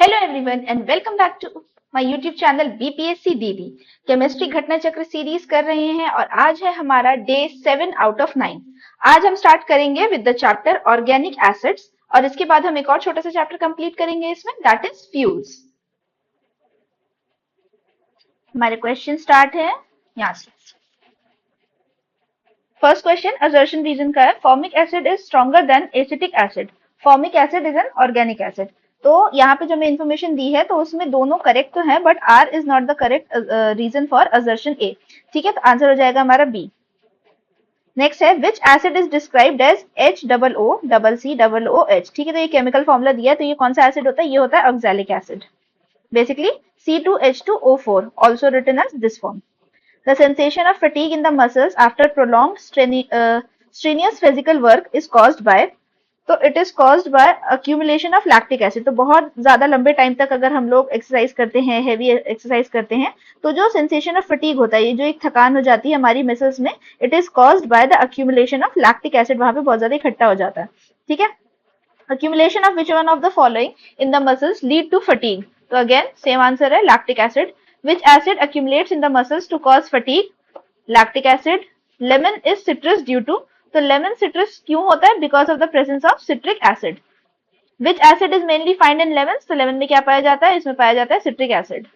Hello everyone and welcome back to my YouTube channel BPSC Didi. Chemistry घटना चक्र series कर रहे हैं और आज है हमारा डे 7 आउट ऑफ 9। आज हम स्टार्ट करेंगे with the chapter organic acids और इसके बाद हम एक और छोटा सा चैप्टर कंप्लीट करेंगे इसमें, दैट इज फ्यूल्स। हमारे क्वेश्चन स्टार्ट है यहाँ से। फर्स्ट क्वेश्चन असर्शन रीजन का है, formic acid is stronger than acetic acid. Formic acid is an organic acid. तो यहाँ पे जो मैं इन्फॉर्मेशन दी है तो उसमें दोनों करेक्ट तो है, but R is not the correct reason for assertion A. ठीक है, तो आंसर हो जाएगा हमारा बी। नेक्स्ट है, which acid is described as HOOCCOH। ठीक है, तो ये केमिकल फॉर्मूला दिया है, तो ये कौन सा एसिड होता है? ये होता है oxalic acid, basically C2H2O4, also written as this form. The sensation of fatigue in the muscles after prolonged strenuous physical work is caused by, तो it is caused by accumulation of lactic acid। तो बहुत ज्यादा लंबे time तक अगर हम लोग exercise करते हैं, हैवी एक्सरसाइज करते हैं, तो जो सेंसेशन ऑफ फटीग होता है, ये जो एक थकान हो जाती है हमारी मसल्स में, it is caused by the accumulation of lactic acid। वहां पे बहुत ज्यादा इकट्ठा हो जाता है। ठीक है, accumulation of which one of the following in the muscles lead to fatigue? तो अगेन सेम आंसर है lactic acid। Which acid accumulates in the muscles to cause fatigue? Lactic acid। Lemon is citrus due to, तो lemon citrus क्यों होता है? Because of the presence of citric acid। Which acid is mainly found in lemons? तो lemon में क्या पाया जाता है? इसमें पाया जाता है citric acid।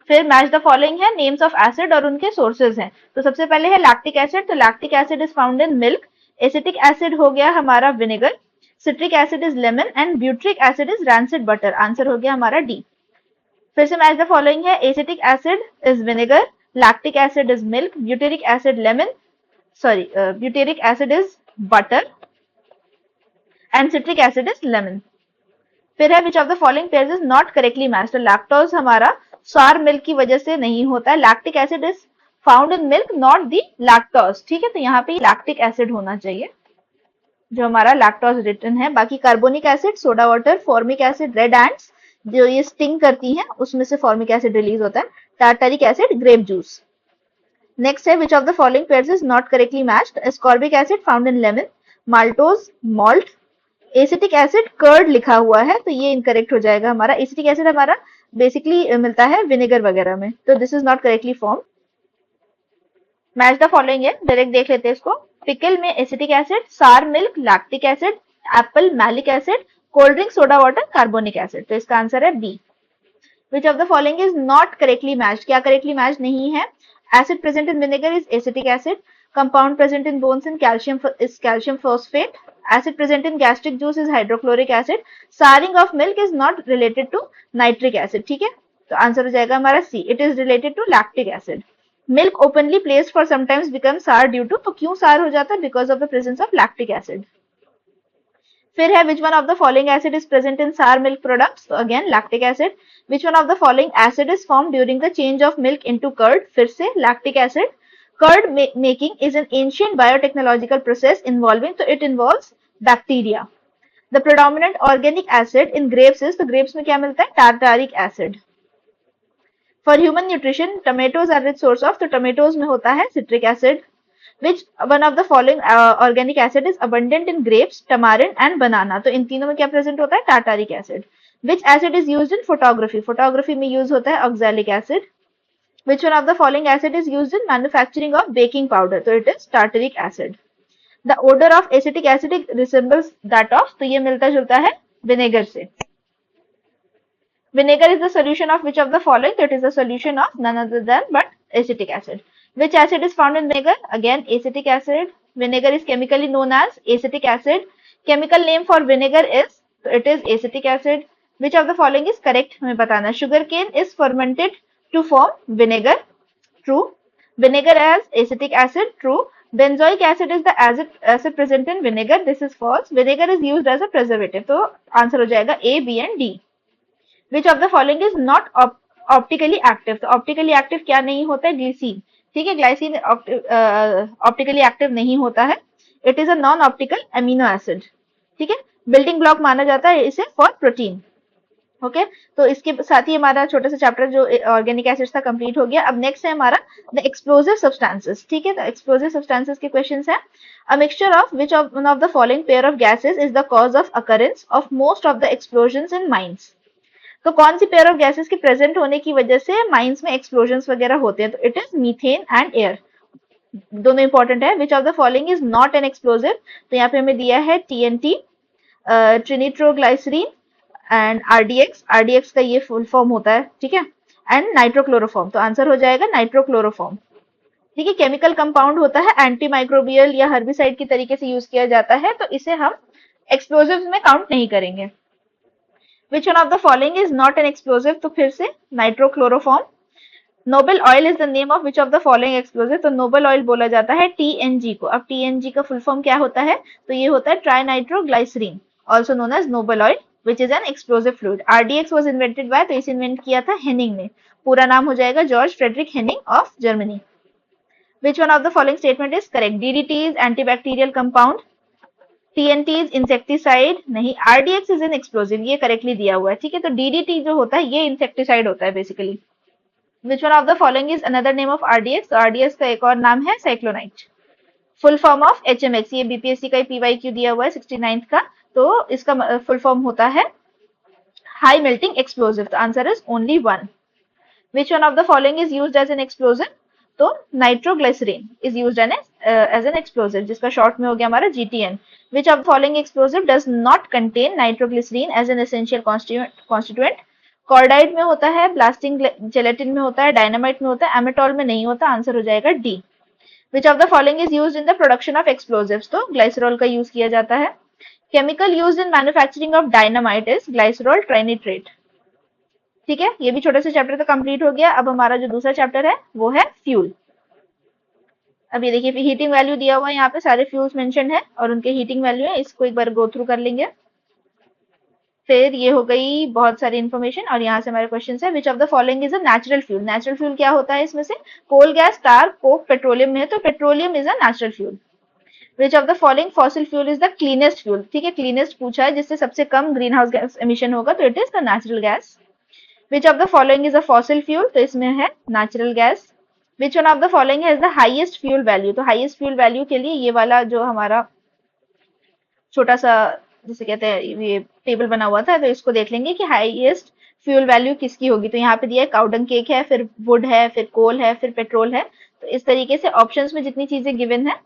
फिर मैच द फॉलोइंग है, नेम्स ऑफ एसिड और उनके सोर्सेज हैं। तो सबसे पहले है लैक्टिक एसिड। तो lactic acid is found in milk. Acetic acid हो गया हमारा vinegar. Citric acid is lemon and butyric acid is rancid butter. Answer हो गया हमारा डी। फिर से मैच द फॉलोइंग है, acetic acid is vinegar, lactic acid is milk, butyric acid lemon, sorry butyric acid is butter and citric acid is lemon. फिर है, which of the following pairs is not correctly matched. तो lactose हमारा सार milk की वजह से नहीं होता है। Lactic acid is found in milk, not the lactose. ठीक है, तो यहाँ पे लैक्टिक एसिड होना चाहिए जो हमारा लैक्टोज रिटर्न है। बाकी carbonic acid, soda water, formic acid, red ants जो ये स्टिंग करती हैं उसमें से फॉर्मिक एसिड रिलीज होता है। Tartaric acid, grape juice. Next है, which of the following pairs is not correctly matched. Ascorbic acid found in lemon, maltose malt, acetic acid curd लिखा हुआ है, तो ये इनकरेक्ट हो जाएगा हमारा। एसिटिक एसिड हमारा बेसिकली मिलता है विनेगर वगैरह में, तो this is not correctly form. Match the following है, डायरेक्ट देख लेते हैं इसको। पिकल में acetic acid, sour milk lactic acid, apple malic acid, cold drink soda water carbonic acid. तो इसका आंसर है B. Which of the following is not correctly matched. क्या करेक्टली मैच नहीं है? Acid present in vinegar is acetic acid, compound present in bones in calcium is calcium phosphate, acid present in gastric juice is hydrochloric acid, souring of milk is not related to nitric acid। ठीक है, तो answer हो जाएगा हमारा सी, it is related to lactic acid। milk openly placed for sometimes becomes sour due to, तो क्यों sour हो जाता है? because of the presence of lactic acid। फिर है, which one of the following acid is present in sour milk products? तो again lactic acid। which one of the following acid is formed during the change of milk into curd? फिर से lactic acid। Curd making is an ancient biotechnological process involving, so it involves bacteria। The predominant organic acid in grapes is, तो grapes में क्या मिलता है? Tartaric acid। For human nutrition, tomatoes are rich source of, तो tomatoes में होता है citric acid। Which one of the following organic acid is abundant in grapes, tamarind and banana? तो इन तीनों में क्या present होता है? Tartaric acid। Which acid is used in photography? photography में use होता है oxalic acid। Which one of the following acid is used in manufacturing of baking powder? तो it is tartaric acid। The odor of acetic acid resembles that of, तो ये मिलता जुलता है vinegar से। Vinegar is the solution of which of the following? That is the solution of none other than but acetic acid। Which acid is found in vinegar? Again acetic acid। Vinegar is chemically known as acetic acid। Chemical name for vinegar is, so it is acetic acid। Which of the following is correct? हमें बताना। Sugarcane is fermented to form vinegar, true। Vinegar as acetic acid, true। Benzoic acid is the acid present in vinegar, this is false। Vinegar is used as a preservative, तो answer हो जाएगा A, B and D। Which of the following is not optically active? तो optically active क्या नहीं होता है? ग्लिसिन। ठीक है, ग्लाइसिन ऑप्टिकली एक्टिव नहीं होता है। It is a non optical amino acid. ठीक है, बिल्डिंग ब्लॉक माना जाता है इसे फॉर प्रोटीन। ओके तो इसके साथ ही हमारा छोटा सा चैप्टर जो ऑर्गेनिक एसिड्स था कंप्लीट हो गया। अब नेक्स्ट है हमारा द एक्सप्लोजिव सब्सटेंसेस। ठीक है, तो एक्सप्लोजिव सब्सटेंसेस के क्वेश्चंस है। A mixture of which of one of the following pair of gases is the cause of occurrence of most of the explosions in mines. तो कौन सी पेयर ऑफ गैसेस के present होने की वजह से माइंस में एक्सप्लोजन वगैरह होते हैं? तो it is methane and air, दोनों इंपॉर्टेंट है। Which of the following is not an explosive? तो यहाँ पे हमें दिया है टीएनटी, ट्रिनिट्रोग्लाइसरीन एंड आरडीएक्स, आरडीएक्स का ये फुल फॉर्म होता है, ठीक है, एंड नाइट्रोक्लोरोफॉर्म, तो आंसर हो जाएगा नाइट्रोक्लोरोफॉर्म। ठीक है, केमिकल कंपाउंड होता है, एंटी माइक्रोबियल या हर्बिसाइड की तरीके से यूज किया जाता है, तो इसे हम एक्सप्लोजिव में काउंट नहीं करेंगे। Which one of the following is not an explosive? तो फिर से nitrochloroform. Noble oil is the name of which of the following explosive? तो नोबल ऑयल बोला जाता है टीएनजी को। अब टीएनजी का फुल फॉर्म क्या होता है? तो ये होता है trinitroglycerin, also known as noble oil, which is an explosive fluid. RDX was invented by, तो इसे इन्वेंट किया था हेनिंग ने, पूरा नाम हो जाएगा George Frederick Henning of Germany. Which one of the following statement is correct? DDT is antibacterial compound, TNT is insecticide, नहीं, RDX is an explosive, ये correctly दिया हुआ है, ठीक है। तो DDT जो होता है ये insecticide होता है basically. Which one of the following is another name of RDX? तो RDX का एक और नाम है cyclonite. Full form of HMX, ये BPSC का PYQ दिया हुआ है 69th का, तो इसका full form होता है high melting explosive, तो answer is only one. Which one of the following is used as an explosive? तो nitroglycerine is used as an explosive, जिसका शॉर्ट में हो गया हमारा GTN. Which of following explosive does not contain nitroglycerine as an essential constituent? Cordite में होता है, blasting gelatin में होता है, डायनामाइट में होता है, एमेटॉल में नहीं होता, आंसर हो जाएगा D. Which of the following is used in the production of explosives? तो ग्लाइसरॉल का यूज किया जाता है। Chemical used in manufacturing of dynamite is glycerol trinitrate. ठीक है, ये भी छोटे से चैप्टर तो कंप्लीट हो गया। अब हमारा जो दूसरा चैप्टर है वो है फ्यूल। अब ये देखिए हीटिंग वैल्यू दिया हुआ है, यहाँ पे सारे फ्यूल्स मेंशन है और उनके हीटिंग वैल्यू है, इसको एक बार गो थ्रू कर लेंगे। फिर ये हो गई बहुत सारी इन्फॉर्मेशन और यहाँ से हमारे क्वेश्चन है, which of the following is a natural fuel? Natural fuel क्या होता है इसमें से? Coal gas, tar, coke, petroleum में है, तो petroleum is a natural fuel. Which of the following fossil fuel is the cleanest fuel? ठीक है, क्लीनेस्ट पूछा है, जिससे सबसे कम ग्रीन हाउस गैस एमिशन होगा, तो it is the natural gas. Which of the following is a fossil fuel? तो इसमें है natural gas. Which one of the following has the highest fuel value? तो highest fuel value के लिए ये वाला जो हमारा छोटा सा जैसे कहते हैं ये टेबल बना हुआ था, तो इसको देख लेंगे कि हाईएस्ट फ्यूल वैल्यू किसकी होगी। तो यहाँ पे दिया है काउडंग केक है, फिर वुड है, फिर कोल है, फिर पेट्रोल है। तो इस तरीके से ऑप्शंस में जितनी चीजें गिवन है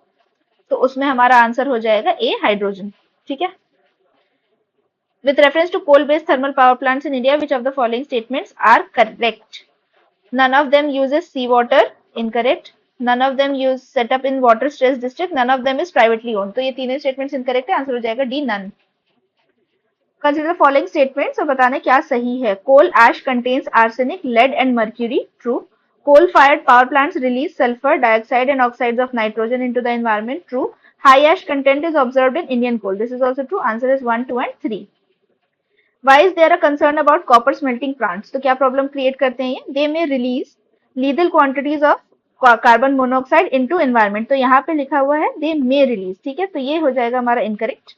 तो उसमें हमारा आंसर हो जाएगा ए, हाइड्रोजन। ठीक है। With reference to coal-based thermal power plants in India, which of the following statements are correct? None of them uses seawater, incorrect. None of them use set up in water stress district. None of them is privately owned. तो ये तीनों statements incorrect है, answer हो जाएगा D, none. Consider the following statements और बताने क्या सही है। Coal ash contains arsenic, lead and mercury. True. Coal-fired power plants release sulfur dioxide and oxides of nitrogen into the environment. True. High ash content is observed in Indian coal. This is also true. Answer is 1, 2 and 3. Why is there a concern about copper smelting plants? तो क्या problem create करते हैं ये? They may release lethal quantities of carbon monoxide into environment. तो यहाँ पे लिखा हुआ है they may release, ठीक है, तो ये हो जाएगा हमारा इनकरेक्ट।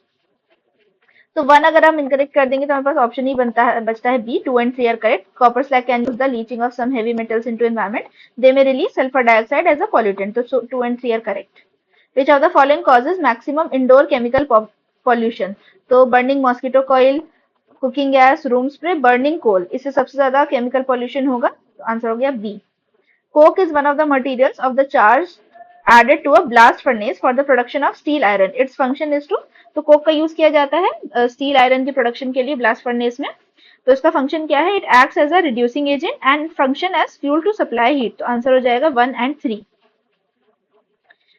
तो 1 अगर हम इनकरेक्ट कर देंगे तो हमारे पास ऑप्शन ही बचता है B, 2 and 3 are correct. Copper slag can use the leaching of some heavy metals into environment. They may release sulfur dioxide as a pollutant. तो 2 and 3 are correct. Which of the following causes maximum indoor chemical pollution? तो burning mosquito coil, cooking gas, room spray, burning coal, इससे सबसे ज्यादा chemical pollution होगा, तो answer हो गया B. Coke is one of the materials of the charge added to a blast furnace for the production of steel iron. Its function is to, तो coke का use किया जाता है स्टील आयरन की प्रोडक्शन के लिए ब्लास्ट फर्नेस में। तो इसका फंक्शन क्या है? It acts as a reducing agent and function as fuel to supply heat, तो आंसर हो जाएगा 1 and 3।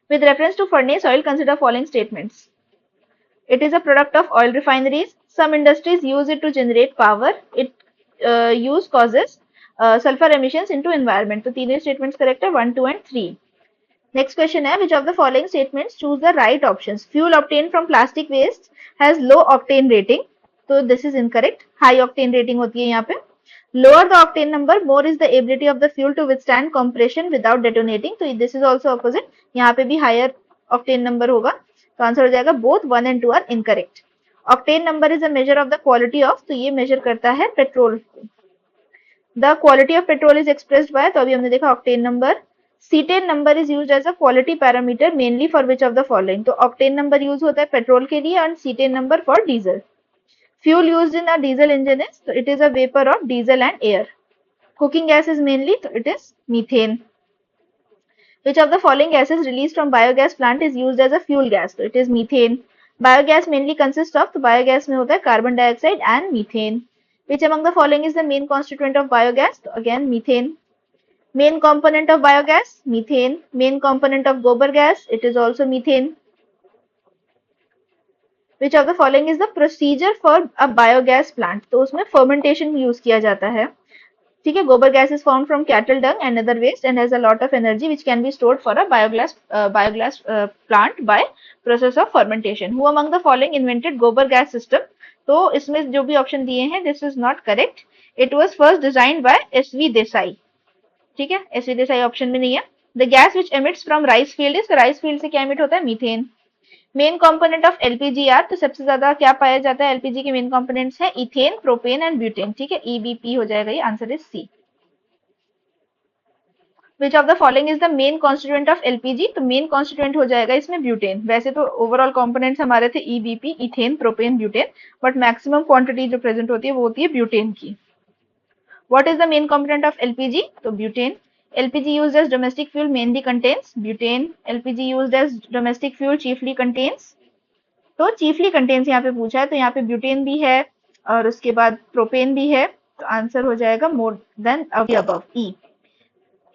With reference to furnace oil consider following statements. It is a product of oil refineries. Some industries use it to generate power. It use causes sulfur emissions into environment. तो तीनों statements correct है, 1, 2 and 3. Next question है, which of the following statements choose the right options? Fuel obtained from plastic waste has low octane rating. तो this is incorrect. High octane rating होती है यहाँ पे. Lower the octane number, more is the ability of the fuel to withstand compression without detonating. तो this is also opposite. यहाँ पे भी higher octane number होगा. तो आंसर हो जाएगा both 1 and 2 are incorrect. Octane number is a measure of the quality of, तो ये मेजर करता है पेट्रोल को। The quality of petrol is expressed by, तो अभी हमने देखा octane number. Cetane number is used as a quality parameter mainly for which of the following? तो ऑक्टेन नंबर यूज होता है पेट्रोल के लिए and cetane number for diesel. Fuel used in a diesel engine is, so it is a vapor of diesel and air. Cooking gas is mainly, so it is methane. Which of the following gases released from biogas plant is used as a fuel gas? So it is methane. Biogas mainly consists of, तो biogas में होता है carbon dioxide and methane. Which among the following is the main constituent of biogas? So again methane. Main component of biogas, methane. Main component of gobar gas, it is also methane. Which of the following is the procedure for a biogas plant? तो उसमें fermentation use किया जाता है. ठीक है, gobar gas is form from cattle dung and other waste and has a lot of energy which can be stored for a biogas plant by process of fermentation. Who among the following invented gobar gas system? तो इसमें जो भी option दिए हैं this is not correct. It was first designed by SV Desai. ठीक है, SV Desai option में नहीं है. The gas which emits from rice field is, rice field से क्या एमिट होता है? Methane. Main component of LPG are, तो सबसे ज्यादा क्या पाया जाता है एलपीजी के मेन कंपोनेंट्स है इथेन, प्रोपेन एंड ब्यूटेन. ठीक है, ईबीपी हो जाएगा, ये answer is C. Which of the following is the main constituent of LPG? तो मेन कॉन्स्टिट्यूएंट हो जाएगा इसमें ब्यूटेन. वैसे तो ओवरऑल कंपोनेंट्स हमारे थे EBP, ethane, propane, butane, but maximum quantity जो प्रेजेंट होती है वो होती है ब्यूटेन की. What is the main component of LPG? तो butane. LPG used as domestic fuel mainly contains butane. LPG used as domestic fuel chiefly contains, तो chiefly contains यहाँ पे पूछा है, तो यहाँ पे ब्यूटेन भी है और उसके बाद प्रोपेन भी है, तो आंसर हो जाएगा more than above, E.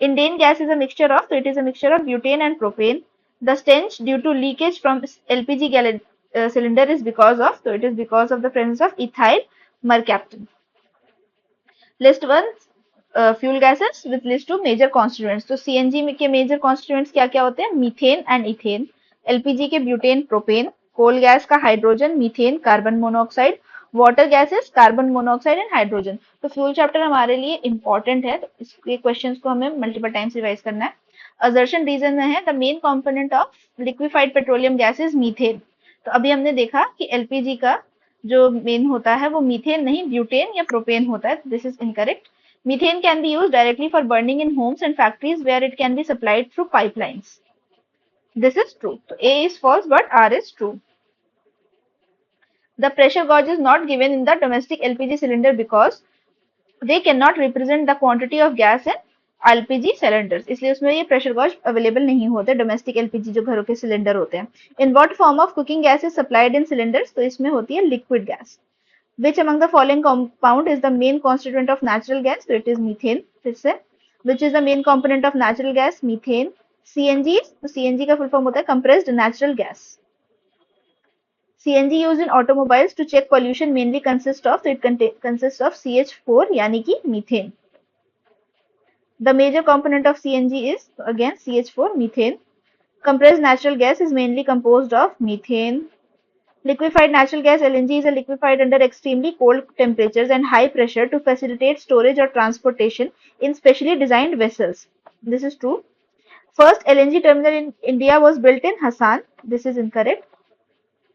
Indane gas is a mixture of, so it is a mixture of butane and propane. The stench due to leakage from LPG cylinder is because of, so it is because of the presence of ethyl mercaptan. List one fuel gases with list two major constituents. तो CNG के major constituents क्या क्या होते हैं? Methane and ethane. LPG के butane, propane. कोल gas का hydrogen, methane, carbon monoxide. Water gases, carbon monoxide and hydrogen. तो fuel chapter हमारे लिए इंपॉर्टेंट है, तो इसके क्वेश्चंस को हमें मल्टीपल टाइम्स रिवाइज करना है. असर्शन रीजन में है the main component of liquefied petroleum gas is methane. तो अभी हमने देखा कि एलपीजी का जो मेन होता है वो मीथेन नहीं ब्यूटेन या प्रोपेन होता है. This is incorrect. Methane can be used directly for burning in homes and factories where it can be supplied through pipelines. This is true. तो A is false but R is true. The pressure gauge is not given in the domestic LPG cylinder because they cannot represent the quantity of gas in LPG cylinders. इसलिए उसमें ये pressure gauge available नहीं होते domestic LPG जो घरों के cylinder होते हैं. In what form of cooking gas is supplied in cylinders? तो इसमें होती है liquid gas. Which among the following compound is the main constituent of natural gas? So it is methane. फिर से which is the main component of natural gas? Methane. CNG, तो CNG का full form होता है compressed natural gas. CNG used in automobiles to check pollution mainly consists of, so it consists of CH4 यानी कि methane. The major component of CNG is again CH4, methane. Compressed natural gas is mainly composed of methane. Liquefied natural gas LNG is a liquefied under extremely cold temperatures and high pressure to facilitate storage or transportation in specially designed vessels. This is true. First LNG terminal in India was built in Hassan. This is incorrect.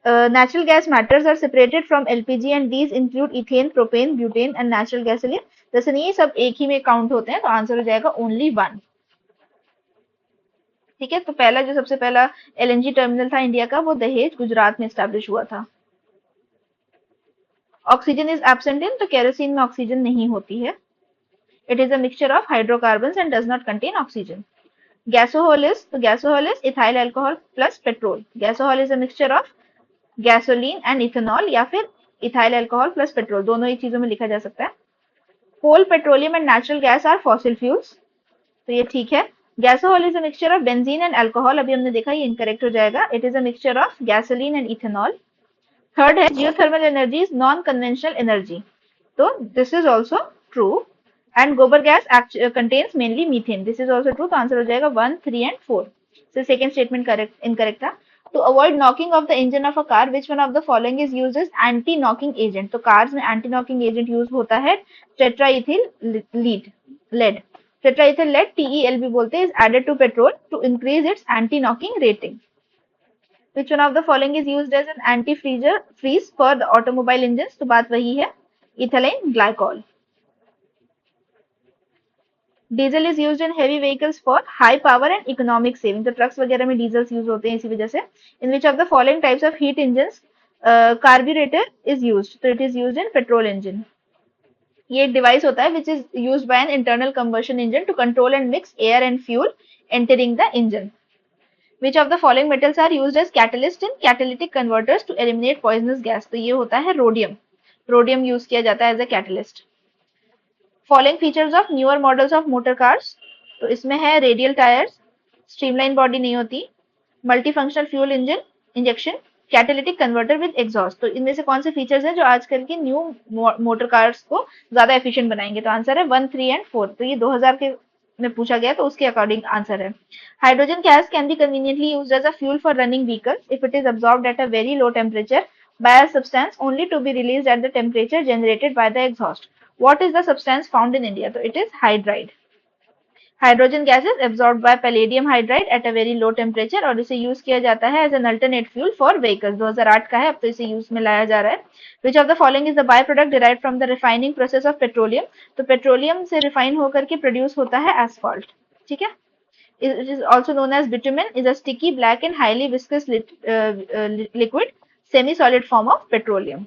Natural gas matters are separated from LPG and these include ethane, propane, butane and natural gasoline. जैसे नहीं ये सब एक ही में count होते हैं, तो answer हो जाएगा ओनली वन. ठीक है, तो पहला जो सबसे पहला एलएनजी टर्मिनल था इंडिया का वो दहेज गुजरात में स्टैब्लिश हुआ था. ऑक्सीजन इज एब्सेंट इन, तो केरोसिन में ऑक्सीजन नहीं होती है. It is a mixture of hydrocarbon and does not contain oxygen. Gasohol is, तो gasohol is ethyl alcohol plus petrol. Gasohol is a mixture of gasoline and ethanol या फिर ethyl alcohol plus petrol, दोनों ही चीजों में लिखा जा सकता है. Coal, petroleum and natural gas are fossil fuels, तो ये ठीक है. Gasohol is a mixture of benzene and alcohol, अभी हमने देखा ये इनकरेक्ट हो जाएगा. It is a mixture of gasoline and ethanol. Third है geothermal energy is non conventional energy, तो this is also true. And gobar gas contains mainly methane, this is also true. तो answer हो जाएगा 1, 3 and 4. So second statement correct incorrect था. To avoid knocking of the engine of a car, which one of the following is used as anti-knocking agent? तो cars में anti-knocking agent use होता है tetraethyl lead. Tetraethyl lead TEL भी बोलते हैं, is added to petrol to increase its anti-knocking rating. Which one of the following is used as an anti-freeze for the automobile engines? तो बात वही है, ethylene glycol. Diesel is used in heavy vehicles for high power and economic saving, तो trucks वगैरह में diesels use होते हैं इसी वजह से. In which of the following types of heat engines carburetor is used, तो it is used in petrol engine. ये एक डिवाइस होता है which is used by an internal combustion engine to control and mix air and fuel entering the engine. Which of the following metals are used as catalyst in catalytic converters to eliminate poisonous gas? तो ये होता है rhodium. Rhodium use किया जाता है as a catalyst. Following features of newer models of motor cars, तो इसमें है रेडियल टायर्स, स्ट्रीमलाइन बॉडी नहीं होती, multi functional fuel engine injection, catalytic converter with exhaust. तो इनमें से कौन से फीचर्स हैं जो आजकल की न्यू मोटर कार्स को ज्यादा एफिशिएंट बनाएंगे? तो आंसर है 1, 3 एंड 4. तो ये 2000 के में पूछा गया तो उसके अकॉर्डिंग आंसर है. Hydrogen gas can be conveniently used as a fuel for running vehicles if it is absorbed at a very low temperature by a substance only to be released at the temperature generated by the exhaust. What is the substance found in India? So it is hydride. Hydrogen gas is absorbed by palladium hydride at a very low temperature और इसे use किया जाता है as an alternate fuel for vehicles. 2008 का है, अब तो इसे यूज में लाया जा रहा है. Which of the following is the by product derived from the refining process of petroleum? तो पेट्रोलियम से रिफाइन होकर के प्रोड्यूस होता है एसफॉल्ट. ठीक है. It is also known as bitumen, is a sticky, black and highly viscous liquid, semi-solid form of petroleum.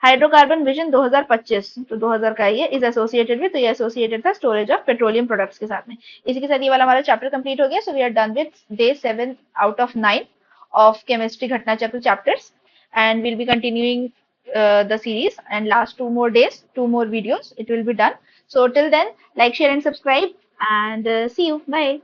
Hydrocarbon vision 2025, तो 2000 का ये इज एसोसिएटेड विद, तो ये एसोसिएटेड था स्टोरेज ऑफ पेट्रोलियम प्रोडक्ट्स के साथ में. इसी के साथ ये वाला हमारा चैप्टर कंप्लीट हो गया. So we are done with day 7 out of 9 of chemistry घटना चक्र chapters, and we'll be continuing the series, and last 2 more days, 2 more videos, it will be done. So till then, like, share and subscribe, and see you. Bye.